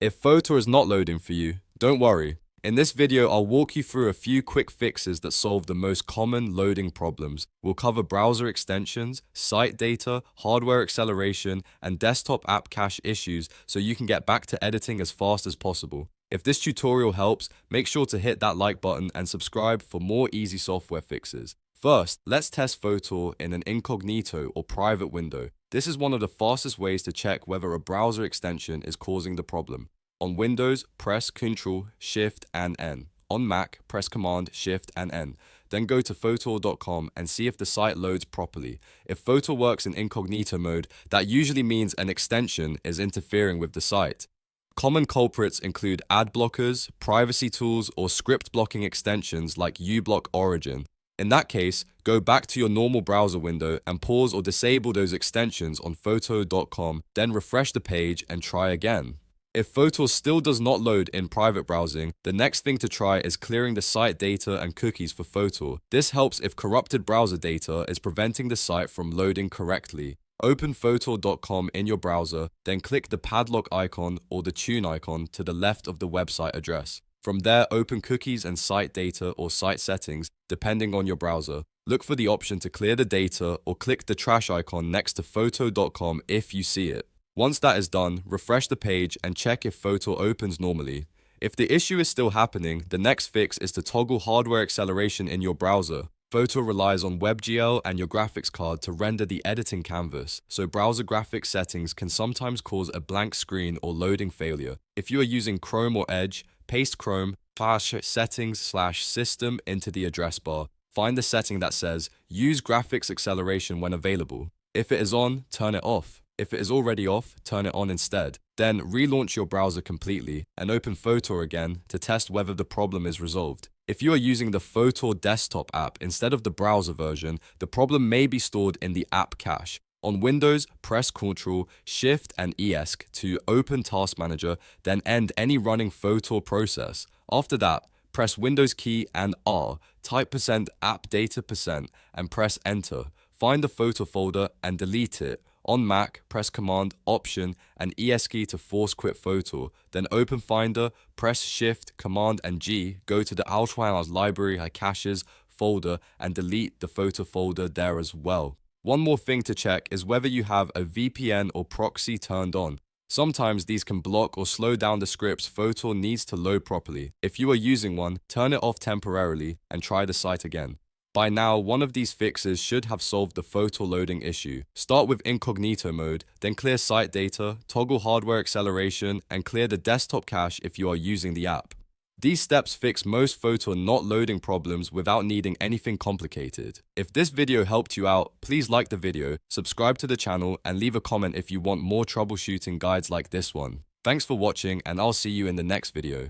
If Fotor is not loading for you, don't worry. In this video, I'll walk you through a few quick fixes that solve the most common loading problems. We'll cover browser extensions, site data, hardware acceleration, and desktop app cache issues so you can get back to editing as fast as possible. If this tutorial helps, make sure to hit that like button and subscribe for more easy software fixes. First, let's test Fotor in an incognito or private window. This is one of the fastest ways to check whether a browser extension is causing the problem. On Windows, press Ctrl, Shift, and N. On Mac, press Command, Shift, and N. Then go to Fotor.com and see if the site loads properly. If Fotor works in incognito mode, that usually means an extension is interfering with the site. Common culprits include ad blockers, privacy tools, or script blocking extensions like uBlock Origin. In that case, go back to your normal browser window and pause or disable those extensions on Fotor.com, then refresh the page and try again. If Fotor still does not load in private browsing, the next thing to try is clearing the site data and cookies for Fotor. This helps if corrupted browser data is preventing the site from loading correctly. Open Fotor.com in your browser, then click the padlock icon or the tune icon to the left of the website address. From there, open cookies and site data or site settings, depending on your browser. Look for the option to clear the data or click the trash icon next to Fotor.com if you see it. Once that is done, refresh the page and check if Fotor opens normally. If the issue is still happening, the next fix is to toggle hardware acceleration in your browser. Fotor relies on WebGL and your graphics card to render the editing canvas, so browser graphics settings can sometimes cause a blank screen or loading failure. If you are using Chrome or Edge, paste Chrome /settings/system into the address bar. Find the setting that says use graphics acceleration when available. If it is on, turn it off. If it is already off, turn it on instead. Then relaunch your browser completely and open Fotor again to test whether the problem is resolved. If you are using the Fotor desktop app instead of the browser version, the problem may be stored in the app cache. On Windows, press Ctrl, Shift, and ESC to open Task Manager, then end any running Fotor process. After that, press Windows key and R, type %appdata% and press Enter. Find the Fotor folder and delete it. On Mac, press Command, Option, and ESC to force quit Fotor. Then open Finder, press Shift, Command, and G, go to the Auswahl Library Caches folder and delete the Fotor folder there as well. One more thing to check is whether you have a VPN or proxy turned on. Sometimes these can block or slow down the scripts Fotor needs to load properly. If you are using one, turn it off temporarily and try the site again. By now, one of these fixes should have solved the Fotor loading issue. Start with incognito mode, then clear site data, toggle hardware acceleration, and clear the desktop cache if you are using the app. These steps fix most Fotor not loading problems without needing anything complicated. If this video helped you out, please like the video, subscribe to the channel, and leave a comment if you want more troubleshooting guides like this one. Thanks for watching, and I'll see you in the next video.